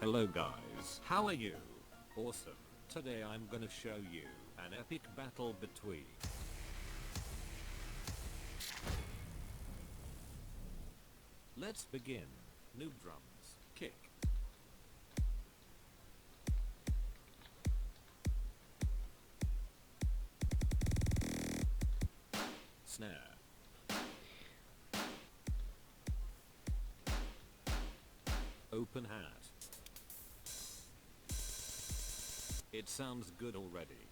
Hello guys, how are you? Awesome. Today I'm gonna show you an epic battle between Let's begin. Noob drums, kick. Snare. Open hat. It sounds good already.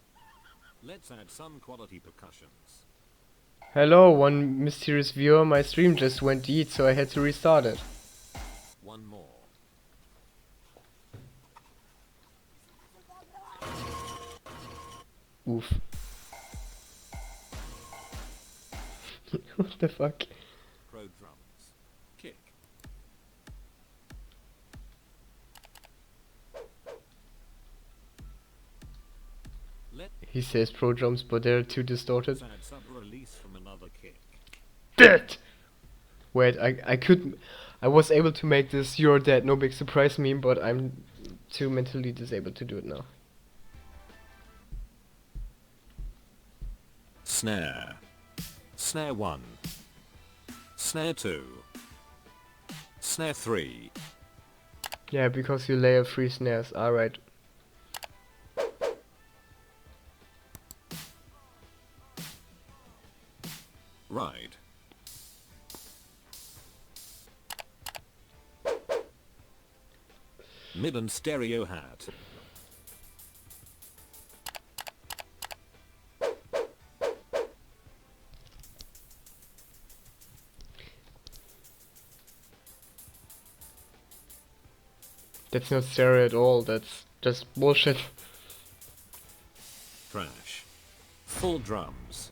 Let's add some quality percussions. Hello, one mysterious viewer, my stream just went Yeet, so I had to restart it. One more. Oof. What the fuck? Pro drums, kick. He says pro drums, but they're too distorted. Let's add sub release from another kick. Dead! Wait, I was able to make this "You're Dead, no big surprise" meme, but I'm too mentally disabled to do it now. Snare. Snare 1. Snare 2. Snare 3. Yeah, because you layer 3 snares, alright. Right. Mid and stereo hat. That's not stereo at all, that's just bullshit. Trash. Full drums.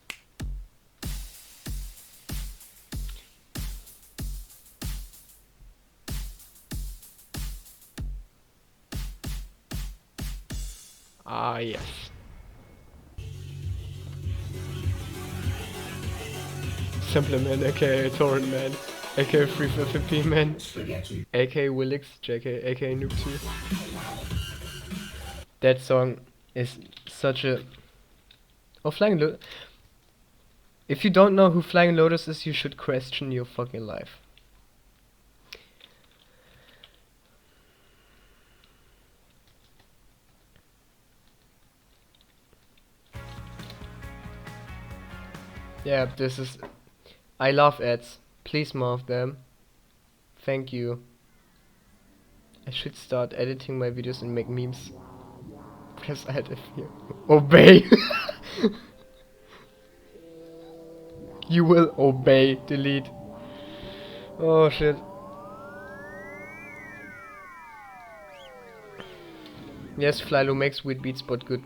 Ah, yes. Simpler man, aka Torrent man, aka 350p man, aka Willix, aka Noob 2. That song is such a... Oh, Flying Lotus. If you don't know who Flying Lotus is, you should question your fucking life. Yeah, this is... I love ads. Please more of them. Thank you. I should start editing my videos and make memes. Press Alt F4. Obey! You will obey. Delete. Oh shit. Yes, Flylo makes weird beats, but good.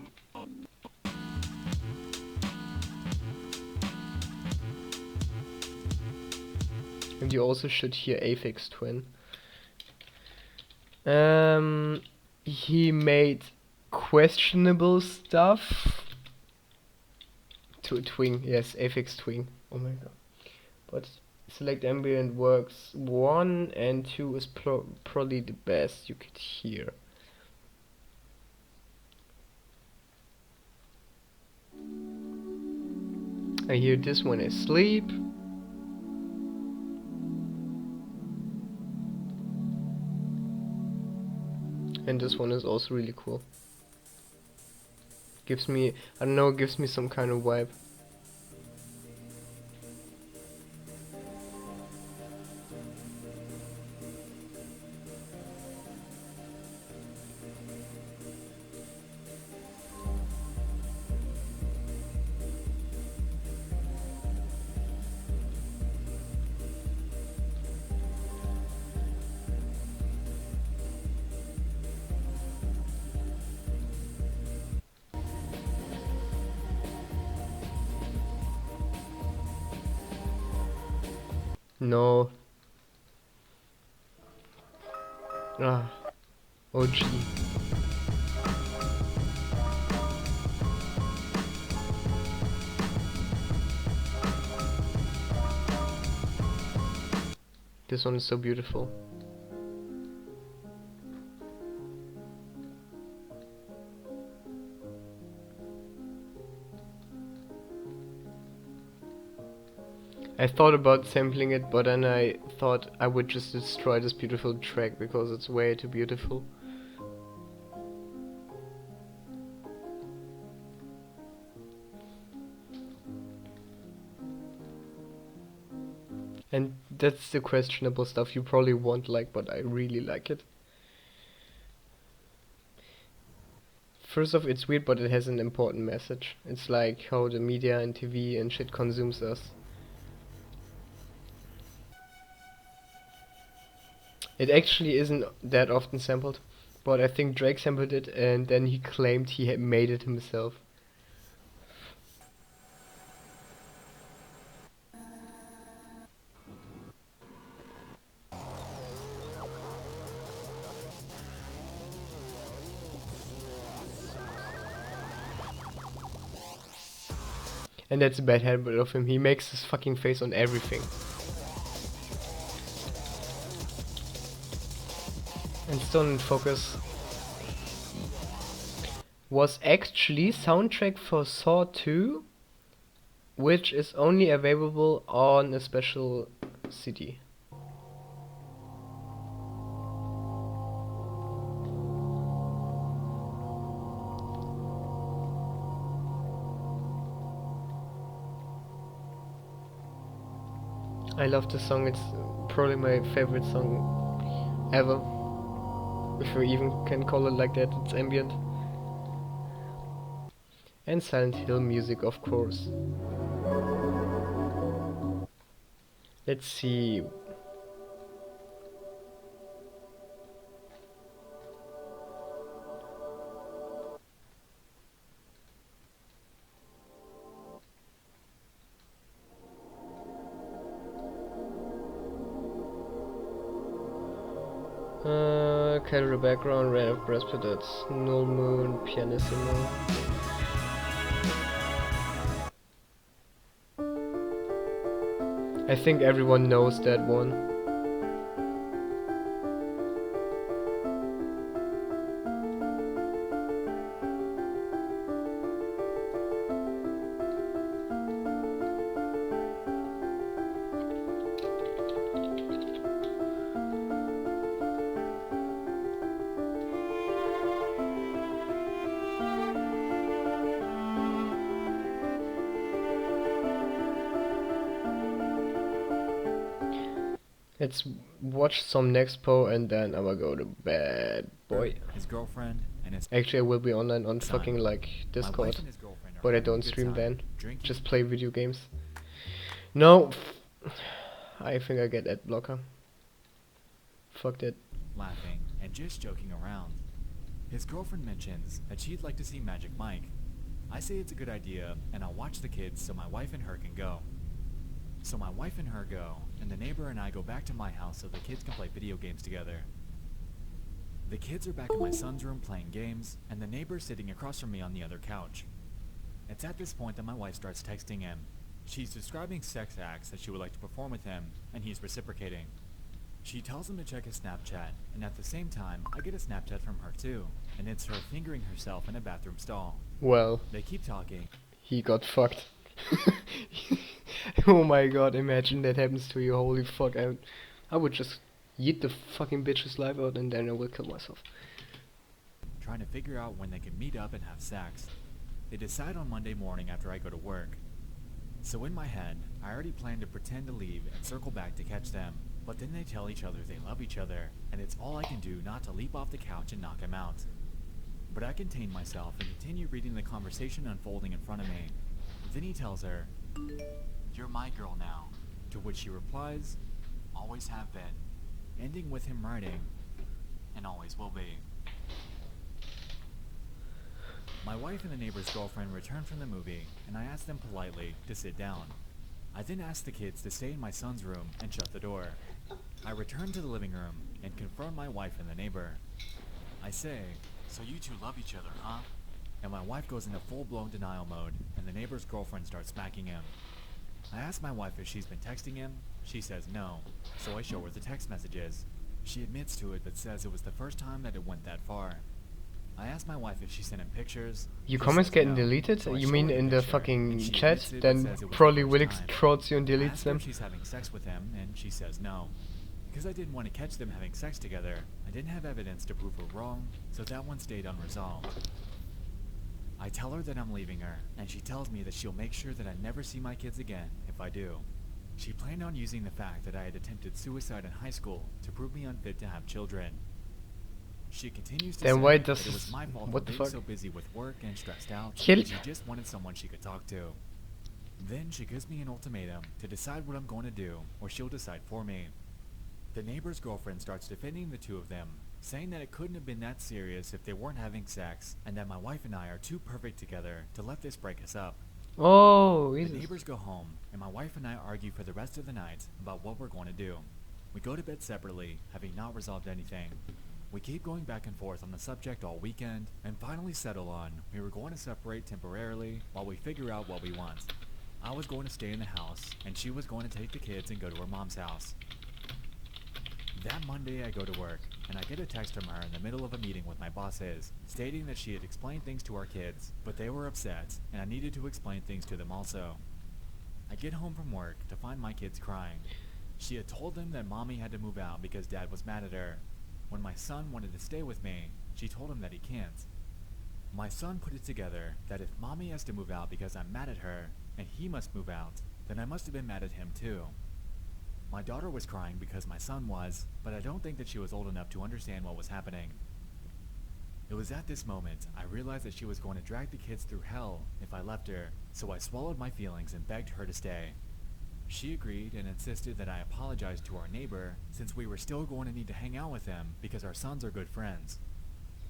And you also should hear Aphex Twin. He made questionable stuff. Twing, yes, Aphex Twing. Oh my god. But select ambient works 1 and 2 is probably the best you could hear. I hear this when I sleep. And this one is also really cool. Gives me, I don't know, gives me some kind of vibe. No. Ah. OG. This one is so beautiful. I thought about sampling it, but then I thought I would just destroy this beautiful track because it's way too beautiful. And that's the questionable stuff you probably won't like, but I really like it. First off, it's weird, but it has an important message. It's like how the media and TV and shit consumes us. It actually isn't that often sampled, but I think Drake sampled it and then he claimed he had made it himself. And that's a bad habit of him. He makes his fucking face on everything. And Stone in Focus was actually soundtrack for Saw 2, which is only available on a special CD. I love this song, it's probably my favorite song ever. If you even can call it like that, it's ambient. And Silent Hill music, of course. Let's see. Color background, red of breast that's null moon, pianissimo. I think everyone knows that one. Let's watch some Nexpo and then I'm gonna go to bed, boy. His girlfriend and his Actually, I will be online on son. fucking like My wife Discord, and his girlfriend are but I having a don't good stream time, then. drinking, Just play video games. No, I think I get ad blocker. Fuck that. laughing, and just joking around. His girlfriend mentions that she'd like to see Magic Mike. I say it's a good idea, and I'll watch the kids so my wife and her can go. So my wife and her go, and the neighbor and I go back to my house so the kids can play video games together. The kids are back in my son's room playing games, and the neighbor's sitting across from me on the other couch. It's at this point that my wife starts texting him. She's describing sex acts that she would like to perform with him, and he's reciprocating. She tells him to check his Snapchat, and at the same time, I get a Snapchat from her too, and it's her fingering herself in a bathroom stall. Well, They keep talking. he got fucked. Oh my god, imagine that happens to you, holy fuck. I would just yeet the fucking bitch's life out and then I will kill myself. Trying to figure out when they can meet up and have sex. They decide on Monday morning after I go to work. So in my head, I already plan to pretend to leave and circle back to catch them, but then they tell each other they love each other, and it's all I can do not to leap off the couch and knock him out. But I contain myself and continue reading the conversation unfolding in front of me. Then he tells her, "You're my girl now," to which she replies, "Always have been," ending with him writing, "And always will be." My wife and the neighbor's girlfriend return from the movie, and I ask them politely to sit down. I then ask the kids to stay in my son's room and shut the door. I return to the living room and confront my wife and the neighbor. I say, "So you two love each other, huh?" And my wife goes into full-blown denial mode, and the neighbor's girlfriend starts smacking him. I ask my wife if she's been texting him. She says no, so I show her the text messages. She admits to it but says it was the first time that it went that far. I asked my wife if she sent him pictures. Your She comments says getting no. deleted? So I You show mean her in the picture, and fucking she chat? admits it, Then says it was probably the Will first time. extros you and I deletes ask her them. if she's having sex with him, and she says no. Because I didn't want to catch them having sex together, I didn't have evidence to prove her wrong, so that one stayed unresolved. I tell her that I'm leaving her, and she tells me that she'll make sure that I never see my kids again if I do. She planned on using the fact that I had attempted suicide in high school to prove me unfit to have children. She continues to Then say why that does it was my fault for what the being fuck? so busy with work and stressed out, Kill- and she just wanted someone she could talk to. Then she gives me an ultimatum to decide what I'm going to do, or she'll decide for me. The neighbor's girlfriend starts defending the two of them, saying that it couldn't have been that serious if they weren't having sex, and that my wife and I are too perfect together to let this break us up. Oh, The Jesus. neighbors go home, and my wife and I argue for the rest of the night about what we're going to do. We go to bed separately, having not resolved anything. We keep going back and forth on the subject all weekend, and finally settle on we were going to separate temporarily while we figure out what we want. I was going to stay in the house, and she was going to take the kids and go to her mom's house. That Monday I go to work, and I get a text from her in the middle of a meeting with my bosses, stating that she had explained things to our kids, but they were upset, and I needed to explain things to them also. I get home from work to find my kids crying. She had told them that mommy had to move out because dad was mad at her. When my son wanted to stay with me, she told him that he can't. My son put it together that if mommy has to move out because I'm mad at her, and he must move out, then I must have been mad at him too. My daughter was crying because my son was, but I don't think that she was old enough to understand what was happening. It was at this moment I realized that she was going to drag the kids through hell if I left her, so I swallowed my feelings and begged her to stay. She agreed and insisted that I apologize to our neighbor, since we were still going to need to hang out with them because our sons are good friends.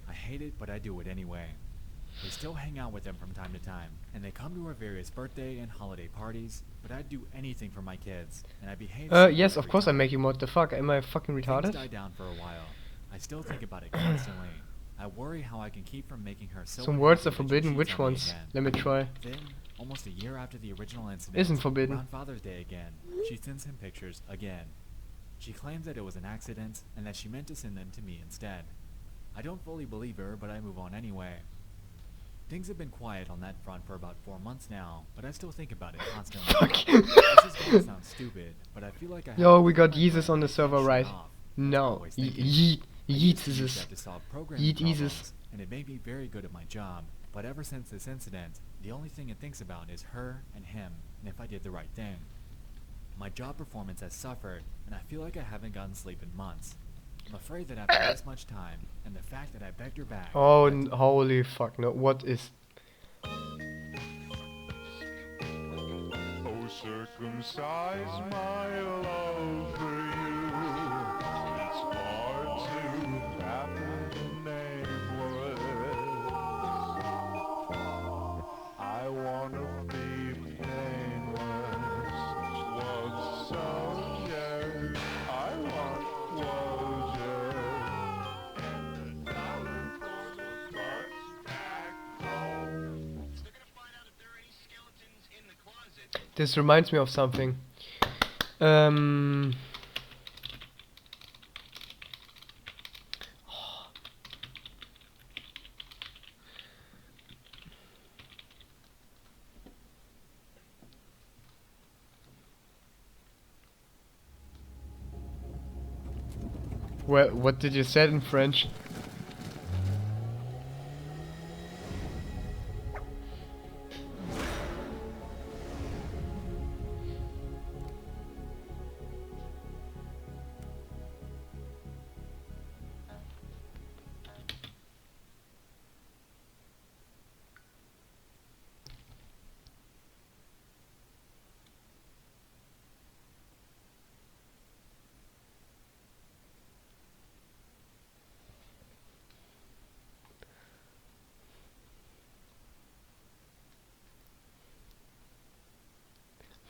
I hate it, but I do it anyway. We still hang out with them from time to time, and they come to our various birthday and holiday parties, but I'd do anything for my kids, and I behave similar Yes, of every course I time. make you mod. The fuck? Am I fucking Things retarded? die down for a while. I still think about it constantly. I worry how I can keep from making her so Some words are unhappy that she forbidden. cheats Which on me ones? again. Let me try. Then, almost a year after the original incident, Isn't forbidden. around Father's Day again, she sends him pictures again. She claims that it was an accident and that she meant to send them to me instead. I don't fully believe her, but I move on anyway. Things have been quiet on that front for about 4 months now, but I still think about it constantly. Fuck. This is gonna sound stupid, but I feel like I have Yo, to we keep got my Jesus brain on the and server, shut right? off. That's what I'm No. always thinking. Yeet. I Yeet used to is use this. that to solve programming Yeet is problems, this. and it made me very good at my job. But ever since this incident, the only thing it thinks about is her and him, and if I did the right thing. My job performance has suffered, and I feel like I haven't gotten sleep in months. I'm afraid that after this much time, and the fact that I begged her back, Oh, that holy fuck. No, what is... Oh, circumcise my love for you. It's hard to happen nameless. I wanna be painless. Was subject. I want closure. And the dollar for those parts back home. They're gonna find out if there are any skeletons in the closet. This reminds me of something. What did you say in French?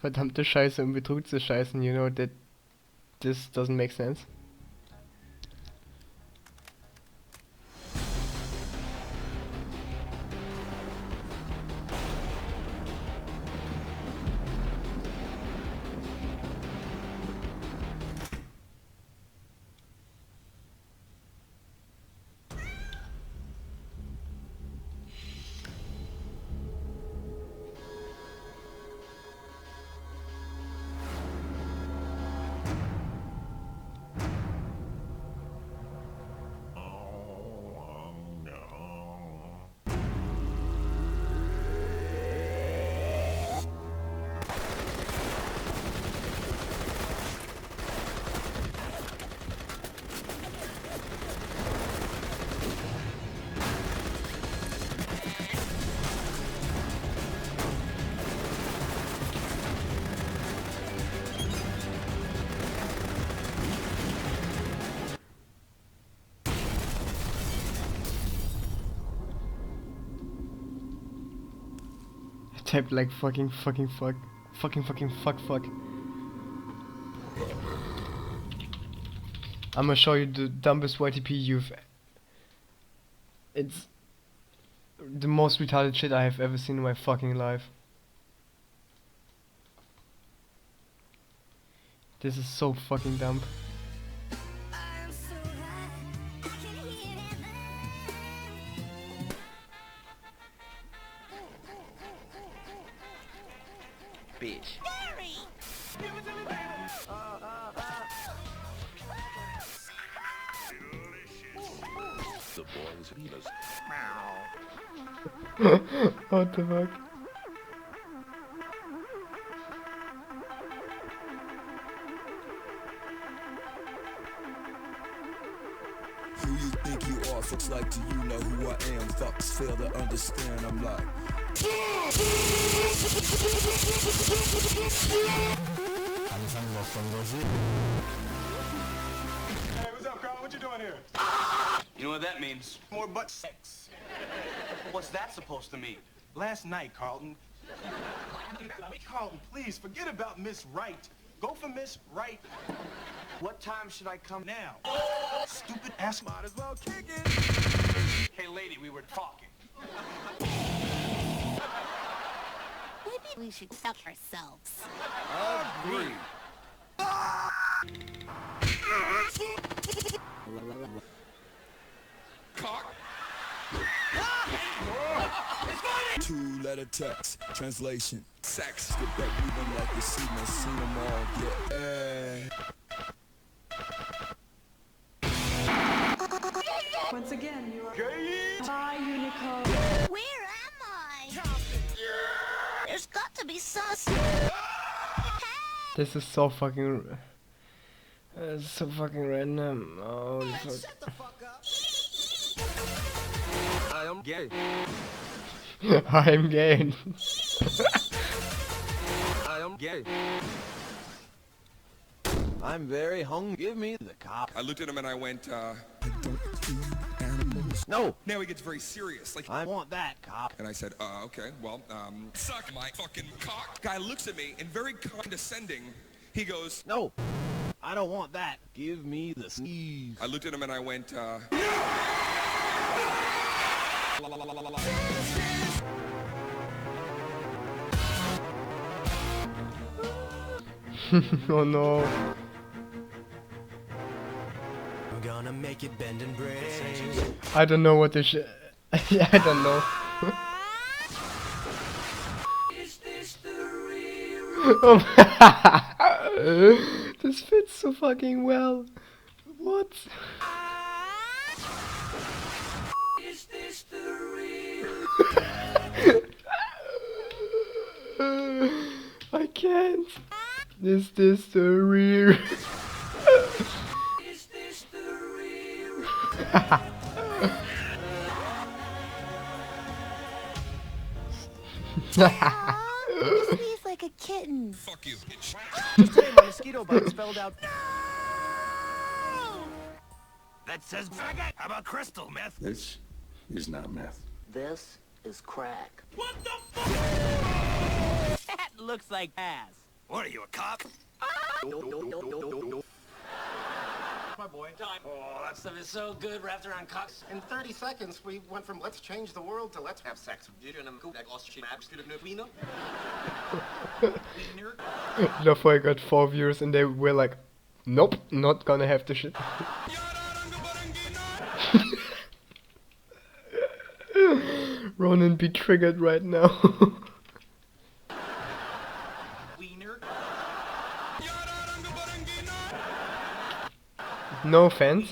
Verdammte Scheiße, um Betrug zu scheißen, you know that this doesn't make sense. Type like fucking fuck. I'm gonna show you the dumbest YTP you've. It's the most retarded shit I have ever seen in my fucking life. This is so fucking dumb. Bitch. The boys healers. What the fuck? Who you think you are? Looks like do you know who I am? Fucks fail to understand. I'm like Hey, what's up, Carl? What you doing here? You know what that means? More butt sex. What's that supposed to mean? Last night, Carlton. Carlton, please, forget about Miss Right. Go for Miss Right What time should I come now? now. Stupid ass. Might as well kick it. Hey lady, we were talking. Maybe we should stop ourselves. Agree. two-letter text. Translation. Sex. Get back moving like you seen them all. Yeah. Once again, you are Bye, Unicorn. Where am I? There's got to be sus. This is so fucking. It's so fucking random. Oh, I am gay. I'm gay. I am gay. I'm very hungry. Give me the cop. I looked at him and I went, No. Now he gets very serious, like, I want that cop. and I said, okay, well, suck my fucking cock. Guy looks at me and very condescending, he goes, No. I don't want that. Give me the sneeze. I looked at him and I went, Oh no. I'm gonna make it bend and break. I don't know what this shit. Yeah, I don't know. Oh, this fits so fucking well. What? Is this the real? I can't. Is this the real? Is this the real? This feels like a kitten. fuck you, bitch. Just say my mosquito bite spelled out. That says faggot. How about crystal meth? This is not meth. This is crack. What the fuck? That looks like ass. What are you, a cop? My boy. Oh, that stuff is so good wrapped around cocks. In 30 seconds, we went from let's change the world to let's have sex. Therefore I got 4 viewers and they were like, nope, not gonna have the shit. Ronan be triggered right now. No offense.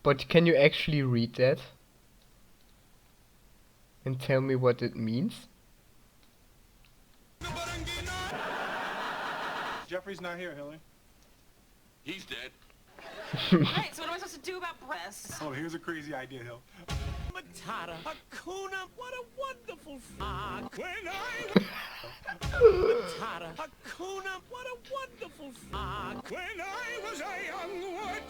But can you actually read that? And tell me what it means? Jeffrey's not here, Hilly. He's dead. Right, so what am I supposed to do about breasts? Oh, here's a crazy idea, Hill. Matata. Hakuna. What a wonderful frog. When I Matata. Hakuna. What a wonderful frog. When I was a young what?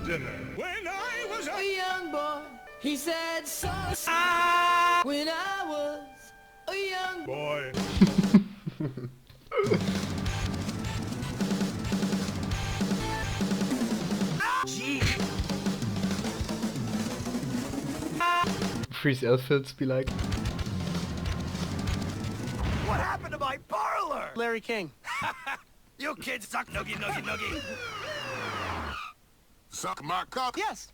Dinner. When I was a He said so when I was a young boy. Freeze Elfields be like. What happened to my parlor? Larry King. You kids suck noogie noogie noogie. Suck my cock. Yes.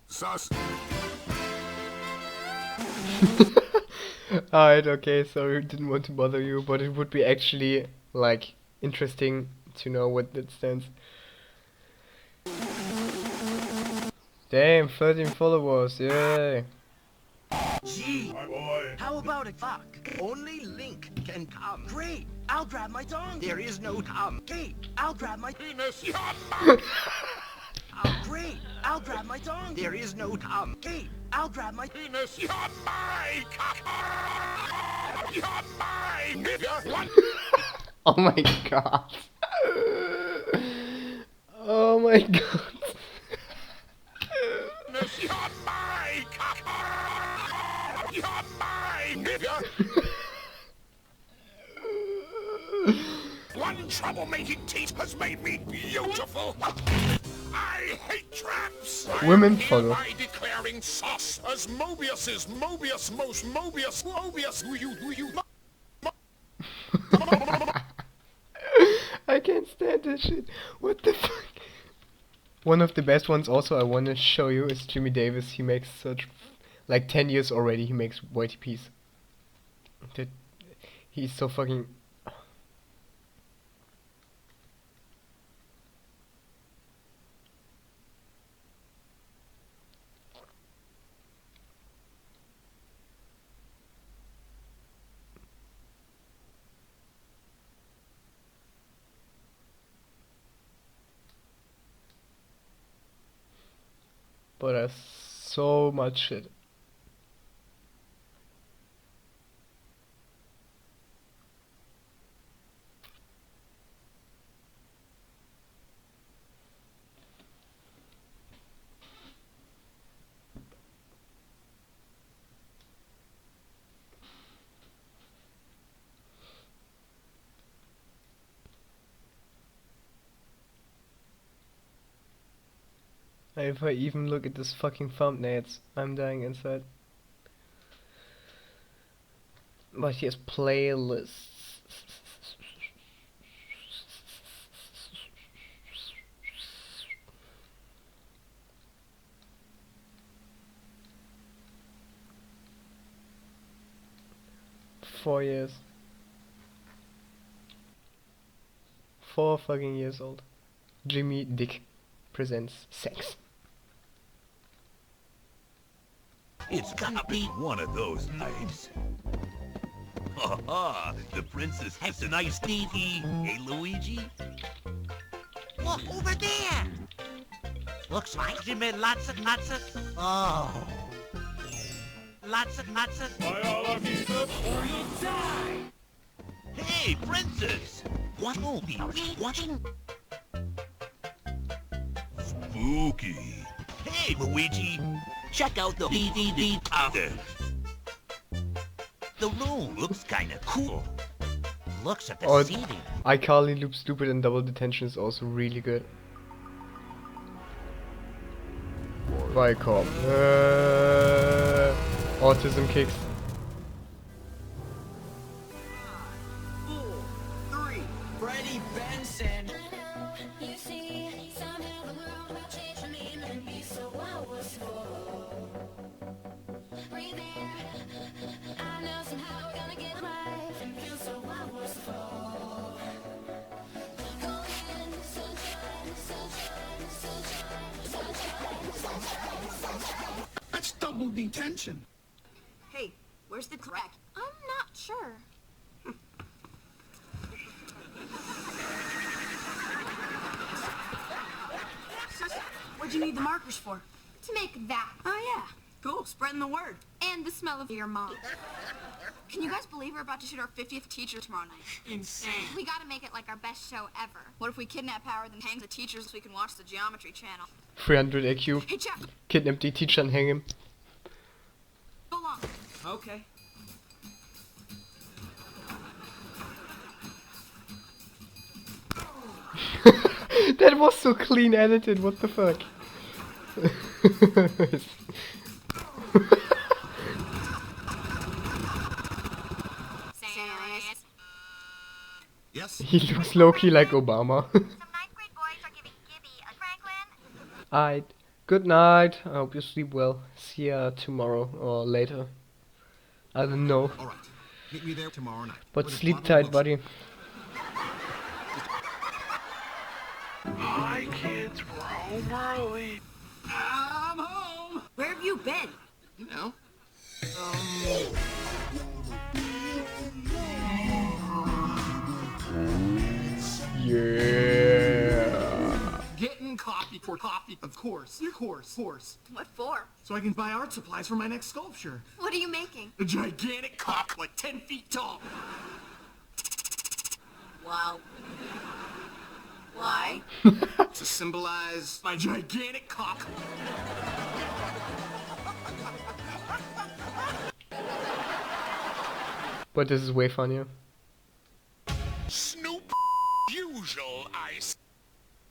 Sus. Alright, okay, sorry, didn't want to bother you, but it would be actually, like, interesting to know what that stands. Damn, 13 followers, yay! Gee, my boy. How about a fuck? Only Link can come. Great, I'll grab my tongue. There is no come. Great, I'll grab my penis. Great, I'll grab my tongue. There is no come. Great, I'll grab my penis. You're my cock. You're my nigga. Oh my god. Oh my god. You're my cock. You're my nigga. One troublemaking teeth has made me beautiful. I hate traps. Women I am follow. hereby declaring sus as Mobius's Mobius most Mobius who you I can't stand this shit. What the fuck? One of the best ones also I want to show you is Jimmy Davis. He makes such, like 10 years already he makes YTPs. That he's so fucking. But there's so much shit. If I even look at this fucking thumbnails, I'm dying inside. But here's playlists. Four years. 4 fucking years old. Jimmy Dick presents sex. It's gonna be one of those nights. Ha ha! The princess has a nice TV. Hey, Luigi? Look over there. Looks like you made lots of. Oh. Lots of. By all our means before you die. Hey, princess! What movie are we watching? Spooky. Hey, Luigi! Check out the DVD counter. The room looks kinda cool. Looks at the Oh, seating. iCarly, Loop Stupid and Double Detention is also really good. Viacom. Autism kicks. 4, 3, Freddie Benson. You see, somehow the world will change for me and be so I was for. Right there, I know somehow we're gonna get life and feel so I was for. Go in, sunshine. That's double detention. Hey, where's the crack? I'm not sure. What'd you need the markers for? To make that. Oh yeah, cool, spreading the word. And the smell of your mom. Can you guys believe we're about to shoot our 50th teacher tomorrow night? Insane. We gotta make it like our best show ever. What if we kidnap Howard and hang the teachers so we can watch the Geometry Channel? 300 IQ. Hey, Jeff! Kidnap die Teacher and hang him. Go along. Okay. That was so clean edited, what the fuck? Yes? He looks low-key like Obama. Alright, good night. I hope you sleep well. See ya tomorrow or later. I don't know. Alright. Meet me there tomorrow night. But With a sleep bottle of tight, buddy. Hi, kids. We're home early. I'm home. Where have you been? You know. Yeah. Getting coffee for coffee, of course. Of course. What for? So I can buy art supplies for my next sculpture. What are you making? A gigantic cock like 10 feet tall. Wow. Why? To symbolize my gigantic cock. But this is way funnier. Snoop usual ice.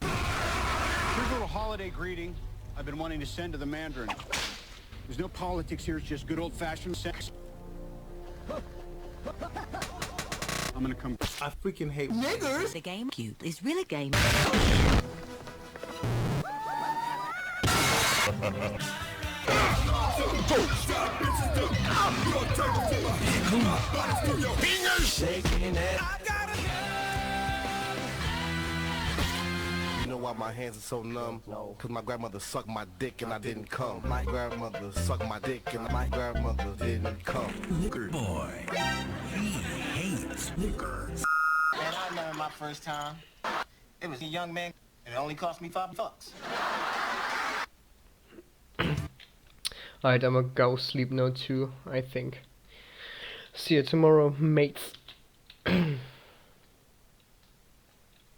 Here's a little holiday greeting I've been wanting to send to the Mandarin. There's no politics here, it's just good old-fashioned sex. I'm gonna come. I freaking hate niggers. The GameCube is really game. You know why my hands are so numb? Cause my grandmother sucked my dick and I didn't come. My grandmother sucked my dick and my grandmother didn't come. Liquor boy. He hates liquor. Man, I remember my first time. It was a young man, and it only cost me $5. Alright, I'm gonna go sleep now too, I think. See you tomorrow, mates.